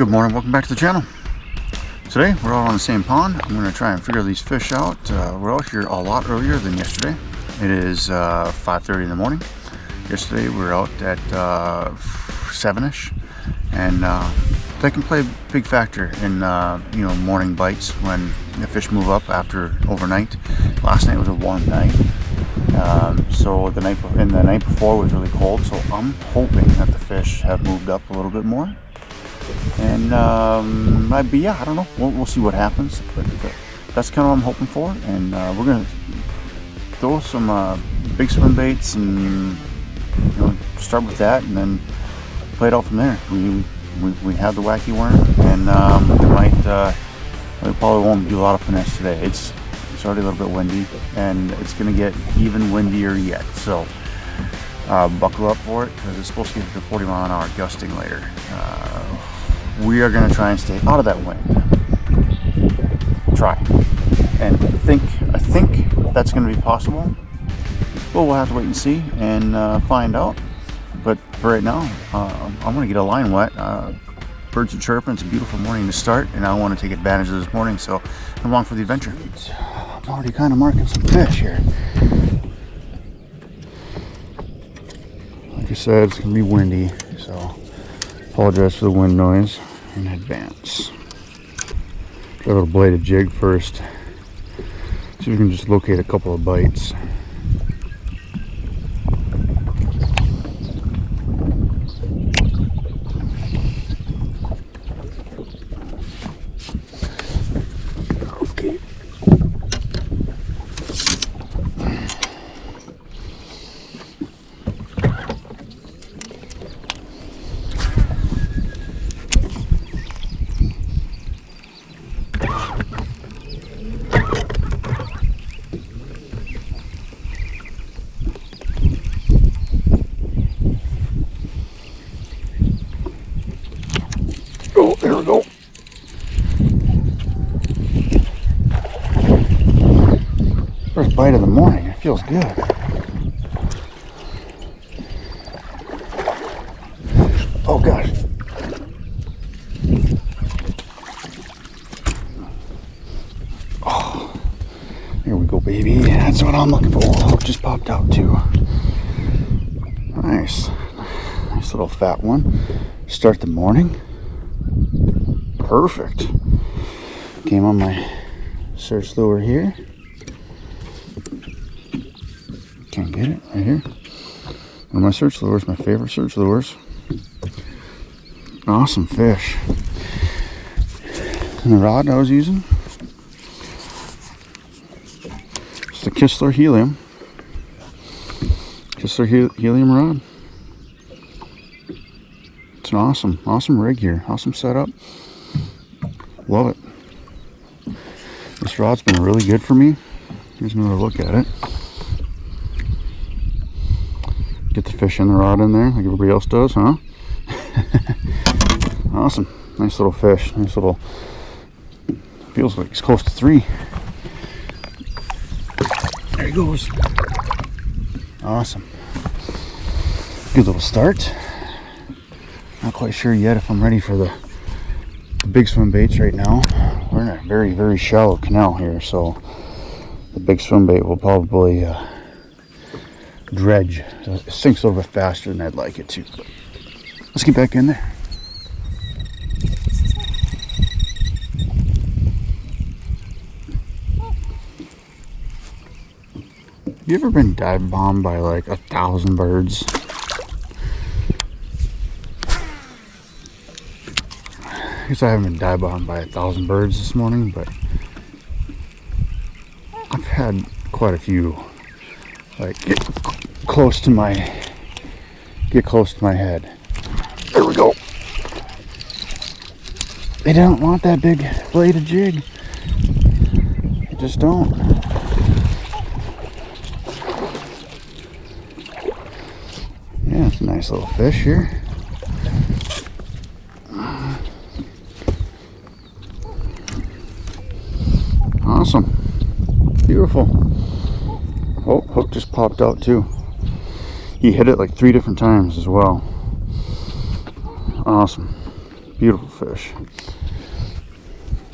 Good morning, welcome back to the channel. Today we're all on the same pond. I'm going to try and figure these fish out. We're out here a lot earlier than yesterday. It is 5:30 in the morning. Yesterday we were out at 7ish, and they can play a big factor in morning bites when the fish move up after overnight. Last night was a warm night, so the night before was really cold. So I'm hoping that the fish have moved up a little bit more. And yeah, I don't know. We'll see what happens, but that's kind of what I'm hoping for. And we're gonna throw some big swim baits and start with that, and then play it out from there. We have the wacky worm, and we probably won't do a lot of finesse today. It's already a little bit windy, and it's gonna get even windier yet. So buckle up for it, because it's supposed to get to 40 mile an hour gusting later. We are going to try and stay out of that wind. Try. And I think that's going to be possible. Well, we'll have to wait and see and find out. But for right now, I'm going to get a line wet. Birds are chirping. It's a beautiful morning to start, and I want to take advantage of this morning, so I'm along for the adventure. I'm already kind of marking some fish here. Like I said, it's going to be windy, so apologize for the wind noise in advance. Try a little bladed jig first. See if we can just locate a couple of bites. Okay. Oh, there we go. First bite of the morning. It feels good. Oh gosh. Oh, here we go, baby. That's what I'm looking for. Oh, it just popped out too. Nice little fat one. Start the morning. Perfect. Came on my search lure here. Can't get it right here. One of my search lures, my favorite search lures. Awesome fish. And the rod I was using, it's the Kistler Helium. Kistler Helium rod. It's an awesome rig here. Awesome setup. Love it. This rod's been really good for me. Here's another look at it. Get the fish in the rod in there like everybody else does, huh? Awesome. Nice little fish. Nice little, feels like it's close to 3. There he goes. Awesome. Good little start. Not quite sure yet if I'm ready for the big swim baits right now. We're in a very, very shallow canal here, so the big swim bait will probably dredge. It sinks a little bit faster than I'd like it to. But let's get back in there. Have you ever been dive bombed by like 1,000 birds? I guess I haven't been dive bombed by 1,000 birds this morning, but I've had quite a few like get close to my head. There we go. They don't want that big bladed jig. They just don't. Yeah, it's a nice little fish here. Awesome. Beautiful. Oh, hook just popped out too. He hit it like 3 different times as well. Awesome. Beautiful fish.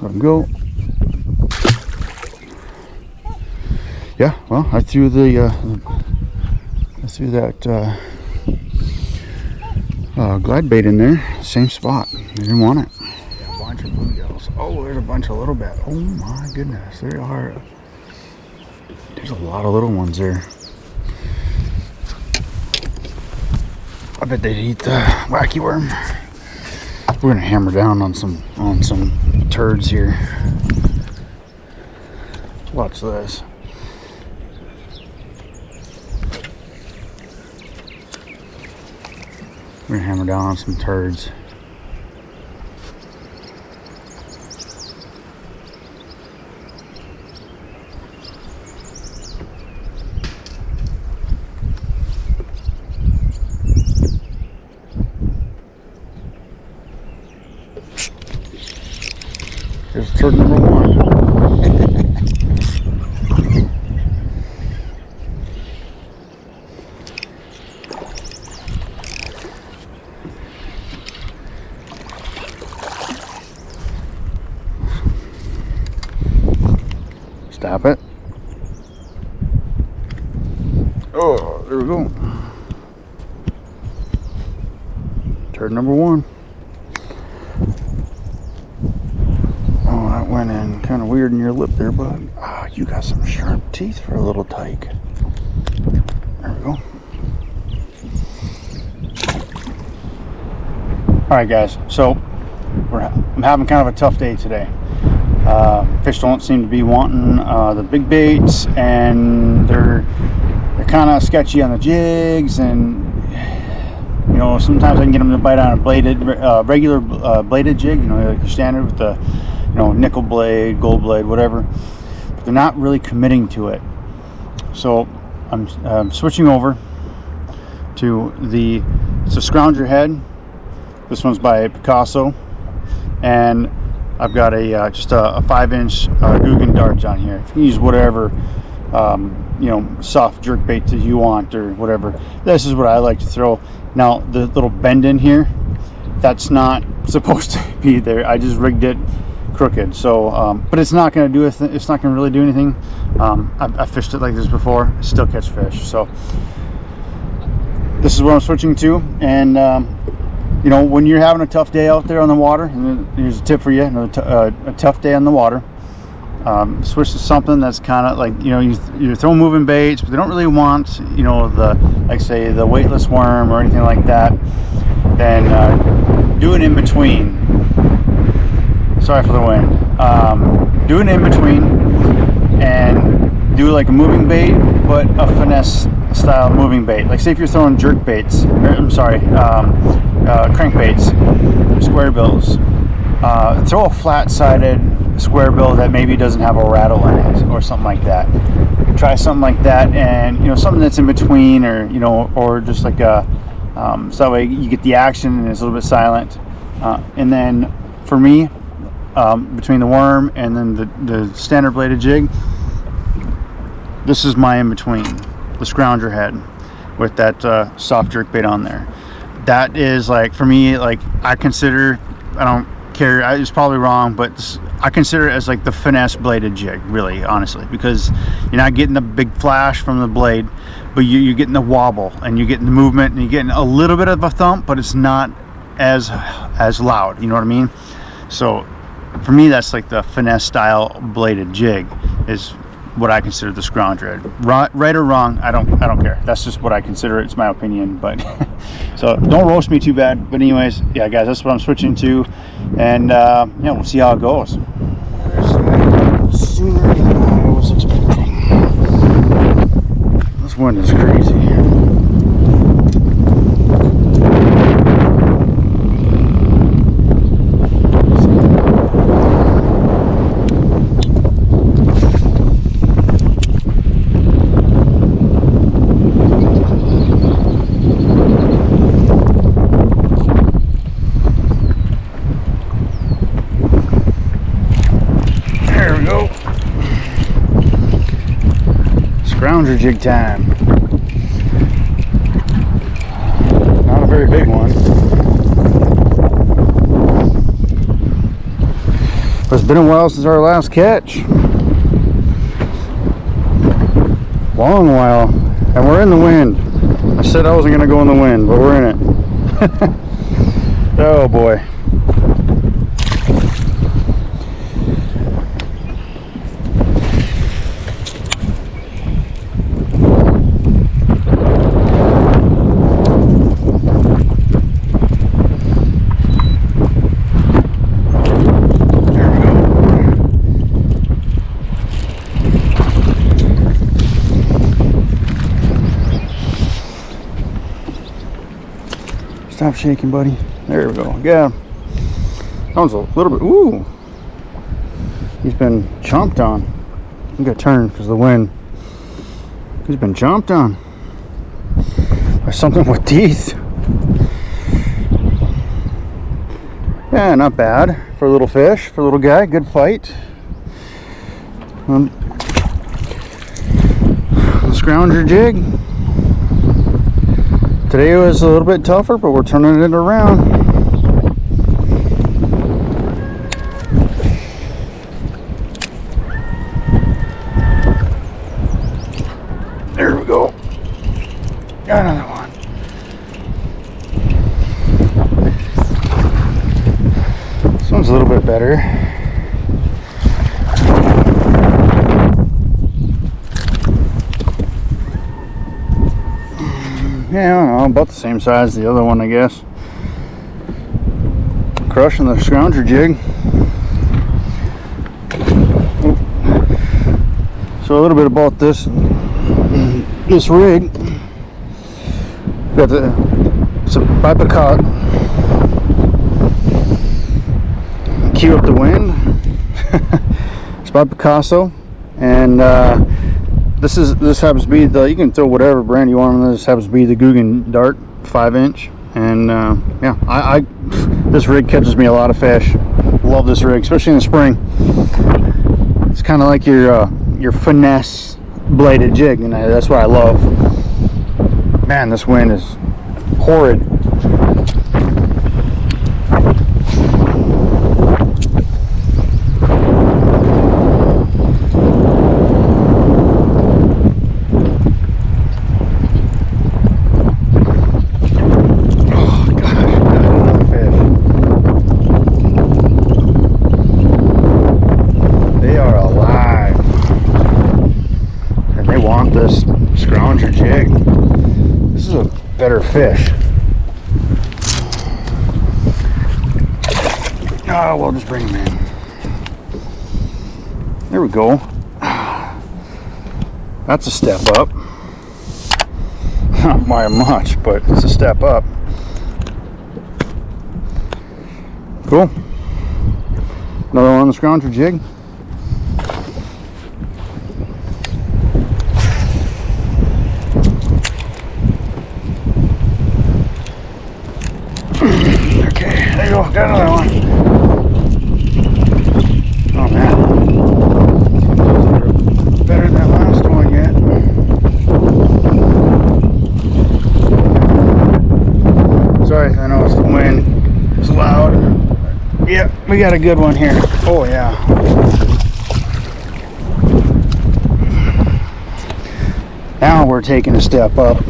Let him go. Yeah, well, I threw that glide bait in there, same spot. I didn't want it. A bunch of bluegills. Oh, there's a bunch of little bit. Oh my goodness, there are. There's a lot of little ones there. I bet they'd eat the wacky worm. We're gonna hammer down on some turds here. Watch this. We're gonna hammer down on some turds. Here's turd number one. Stop it. Oh, there we go. Turd number one. Oh, that went in kind of weird in your lip there, bud. Ah, you got some sharp teeth for a little tyke. There we go. Alright guys, so I'm having kind of a tough day today. Fish don't seem to be wanting the big baits, and they're kind of sketchy on the jigs, and you know, sometimes I can get them to bite on a bladed, regular bladed jig, you know, like the standard with the, you know, nickel blade, gold blade, whatever. But they're not really committing to it. So I'm switching over to it's a Scrounger head. This one's by Picasso, and I've got just a 5-inch Guggen dart on here. You can use whatever you know, soft jerk bait that you want or whatever. This is what I like to throw. Now the little bend in here, that's not supposed to be there. I just rigged it crooked. So, but it's not going to do it's not going to really do anything. I've fished it like this before. I still catch fish. So this is what I'm switching to, and you know, when you're having a tough day out there on the water, and here's a tip for you, a tough day on the water, switch to something that's kind of like, you know, you're throwing moving baits, but they don't really want, you know, like say the weightless worm or anything like that. Then do an in between. Sorry for the wind. Do an in between and do like a moving bait, but a finesse style moving bait. Like say if you're throwing jerk baits, crankbaits, square bills, throw a flat-sided square bill that maybe doesn't have a rattle in it or something like that. Try something like that, and you know, something that's in between, or you know, or just like a so that way you get the action and it's a little bit silent. And then for me, between the worm and then the standard bladed jig, this is my in between, the Scrounger head with that soft jerk bait on there. That is, like, for me, like, I consider, I don't care, it's probably wrong, but I consider it as like the finesse bladed jig, really, honestly, because you're not getting the big flash from the blade, but you're getting the wobble, and you're getting the movement, and you're getting a little bit of a thump, but it's not as loud, you know what I mean? So for me, that's like the finesse style bladed jig is what I consider the Scrounger head. Right or wrong, I don't care. That's just what I consider it. It's my opinion, but so don't roast me too bad. But anyways, yeah, guys, that's what I'm switching to, and yeah, we'll see how it goes. Sooner than I was expecting. This wind is crazy. Scrounger jig time. Not a very big one. But it's been a while since our last catch. Long while. And we're in the wind. I said I wasn't going to go in the wind, but we're in it. Oh boy. Stop shaking, buddy. There we go. Yeah. That one's a little bit. Ooh. He's been chomped on. I'm gonna turn because of the wind. He's been chomped on by something with teeth. Yeah, not bad for a little fish, for a little guy. Good fight. Scrounger jig. Today was a little bit tougher, but we're turning it around. There we go. Got another one. This one's a little bit better. Yeah, I don't know, about the same size as the other one, I guess. Crushing the Scrounger jig. So a little bit about this rig. Got it's a bipod. Cue up the wind. It's by Picasso, and this happens to be the, you can throw whatever brand you want on this. Happens to be the Guggen Dart 5-inch, and yeah, I this rig catches me a lot of fish. Love this rig, especially in the spring. It's kind of like your finesse bladed jig, and that's what I love. Man, this wind is horrid. Scrounger jig. This is a better fish. Oh, we'll just bring him in. There we go. That's a step up. Not by much, but it's a step up. Cool. Another one on the Scrounger jig. Got another one. Oh man. Better than that last one yet. Sorry, I know it's the wind. It's loud. Yep, we got a good one here. Oh yeah. Now we're taking a step up.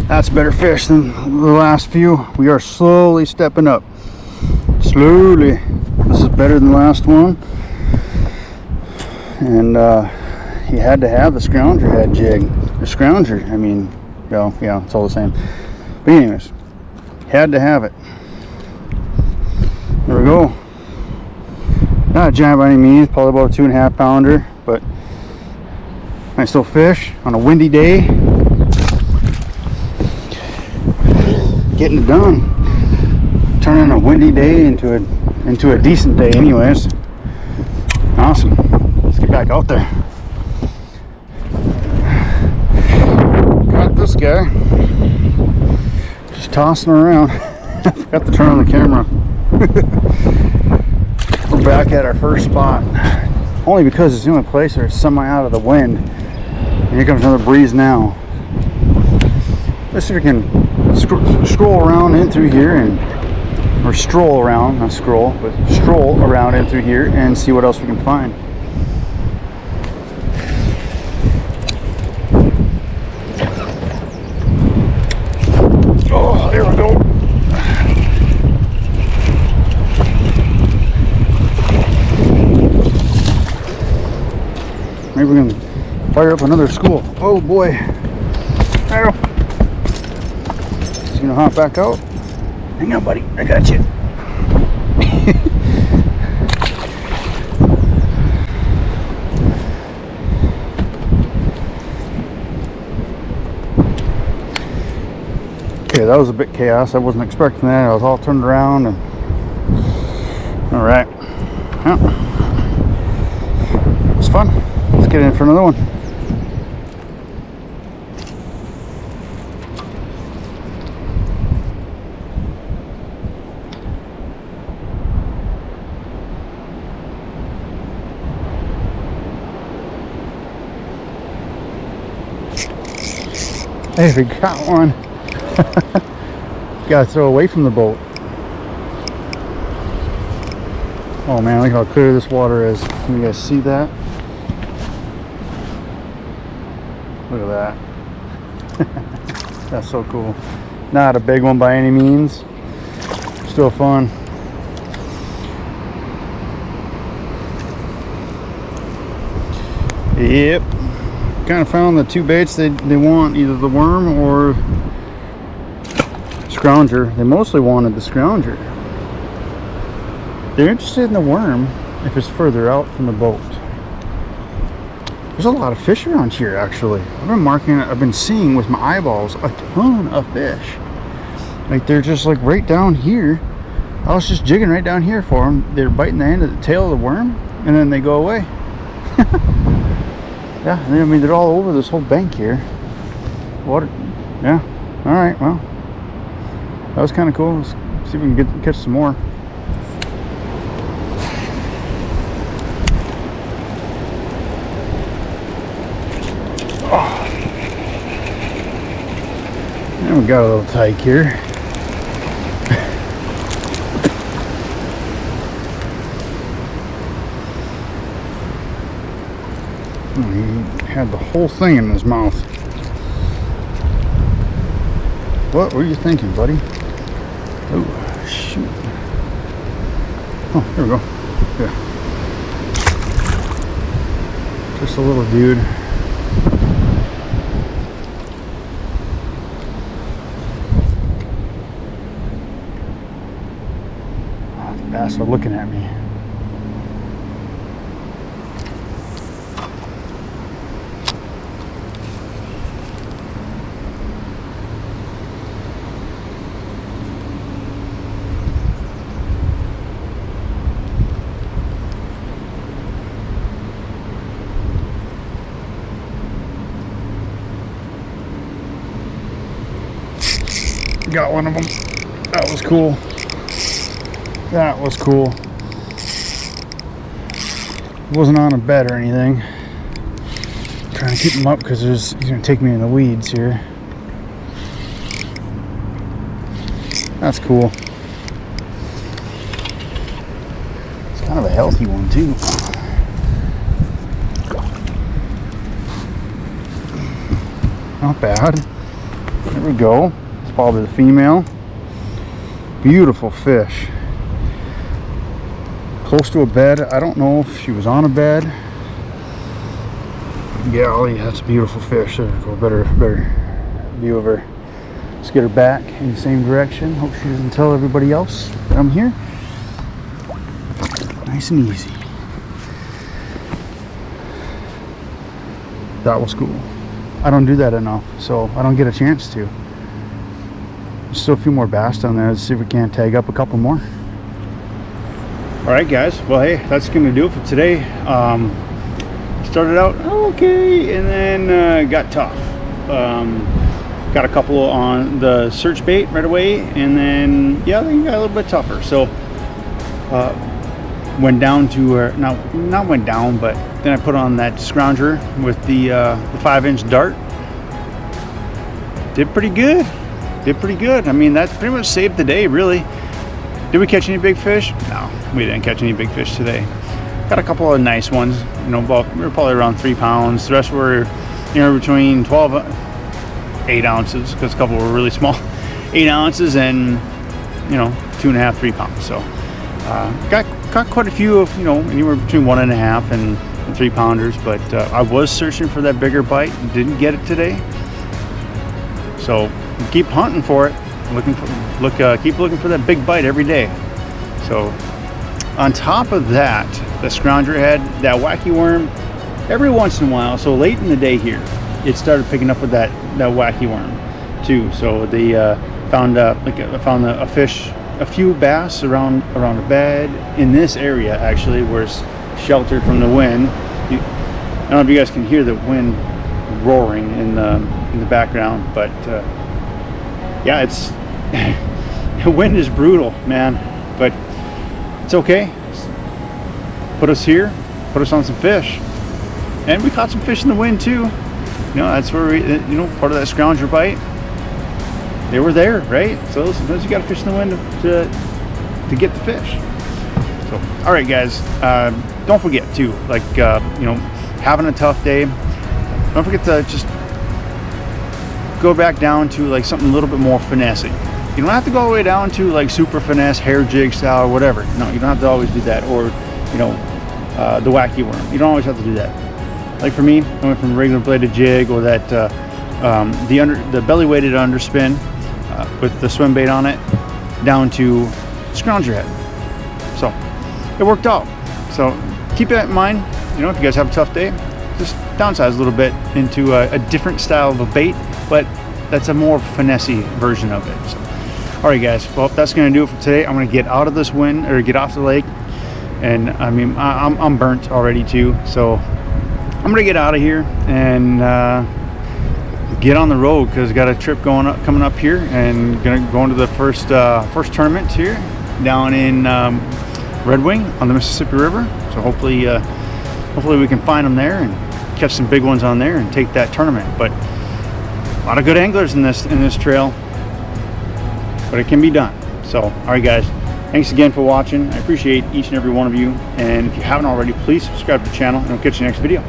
That's better fish than the last few. We are slowly stepping up. Slowly. This is better than the last one. And you had to have the Scrounger head jig. The Scrounger, I mean, well, yeah, it's all the same. But anyways, had to have it. There we go. Not a giant by any means, probably about a 2.5 pounder, but nice little fish on a windy day. Getting it done, turning a windy day into a decent day anyways. Awesome. Let's get back out there. Got this guy just tossing around. I forgot to turn on the camera. We're back at our first spot, only because it's the only place where it's semi out of the wind. And here comes another breeze now. Let's see if we can scroll around in through here and or stroll around, not scroll, but stroll around in through here and see what else we can find. Oh, there we go. Maybe we can fire up another school. Oh boy. Ow. Just gonna hop back out. Hang on, buddy. I got you. Okay, that was a bit chaos. I wasn't expecting that. I was all turned around and all right. Well, it was fun. Let's get in for another one. Hey, we got one. Gotta throw away from the boat. Oh man, look how clear this water is. Can you guys see that? Look at that. That's so cool. Not a big one by any means. Still fun. Yep. Kind of found the two baits they want, either the worm or scrounger. They mostly wanted the scrounger. They're interested in the worm if it's further out from the boat. There's a lot of fish around here actually. I've been marking it, I've been seeing with my eyeballs a ton of fish. Like they're just like right down here. I was just jigging right down here for them. They're biting the end of the tail of the worm and then they go away. Yeah, I mean they're all over this whole bank here. Water, yeah. All right, well, that was kind of cool. Let's see if we can catch some more. Oh, and we got a little tyke here. He had the whole thing in his mouth. What were you thinking, buddy? Oh, shoot. Oh, here we go. Yeah. Just a little dude. Oh, the bass are looking at me. Got one of them. That was cool. That was cool. Wasn't on a bed or anything. Trying to keep him up because he's gonna take me in the weeds here. That's cool. It's kind of a healthy one too. Not bad. There we go. Probably the female. Beautiful fish. Close to a bed. I don't know if she was on a bed. Golly, that's a beautiful fish. There we go. Better view of her. Let's get her back in the same direction. Hope she doesn't tell everybody else that I'm here. Nice and easy. That was cool. I don't do that enough, so I don't get a chance to. There's still a few more bass down there. Let's see if we can't tag up a couple more. All right, guys. Well, hey, that's gonna do it for today. Started out okay, and then got tough. Got a couple on the search bait right away, and then yeah, they got a little bit tougher. So went down to not went down, but then I put on that scrounger with the 5-inch dart. Did pretty good. I mean, that pretty much saved the day, really. Did we catch any big fish? No, we didn't catch any big fish today. Got a couple of nice ones, you know, about, we were probably around 3 pounds. The rest were, you know, between 8 ounces, because a couple were really small. 8 ounces and, you know, 2.5, 3 pounds. So got quite a few of, you know, anywhere between 1.5 and 3 pounders, but I was searching for that bigger bite, didn't get it today. So keep hunting for it, keep looking for that big bite every day. So on top of that, the scrounger had that wacky worm every once in a while. So late in the day here, it started picking up with that wacky worm too. So they found a fish, a few bass around the bed in this area actually, where it's sheltered from the wind. I don't know if you guys can hear the wind roaring in the background, but yeah, it's the wind is brutal, man, but it's okay. Put us here, put us on some fish, and we caught some fish in the wind too. You know, that's where we, you know, part of that scrounger bite, they were there, right? So sometimes you got to fish in the wind to get the fish. So, all right, guys, don't forget to, like, you know, having a tough day, don't forget to just go back down to like something a little bit more finessing. You don't have to go all the way down to like super finesse hair jig style or whatever. No, you don't have to always do that, or, you know, the wacky worm. You don't always have to do that. Like for me, I went from regular bladed jig or that the belly weighted underspin with the swim bait on it down to scrounger head. So it worked out. So keep that in mind. You know, if you guys have a tough day, just downsize a little bit into a different style of a bait, but that's a more finessey version of it. So, all right, guys. Well, that's going to do it for today. I'm going to get out of this wind, or get off the lake, and I mean, I'm burnt already too. So I'm going to get out of here and get on the road, because I got a trip coming up here, and going to go into the first tournament here down in Red Wing on the Mississippi River. So hopefully we can find them there and catch some big ones on there and take that tournament. But a lot of good anglers in this trail, but it can be done. So, all right, guys, thanks again for watching. I appreciate each and every one of you, and if you haven't already, please subscribe to the channel, and I'll catch you next video.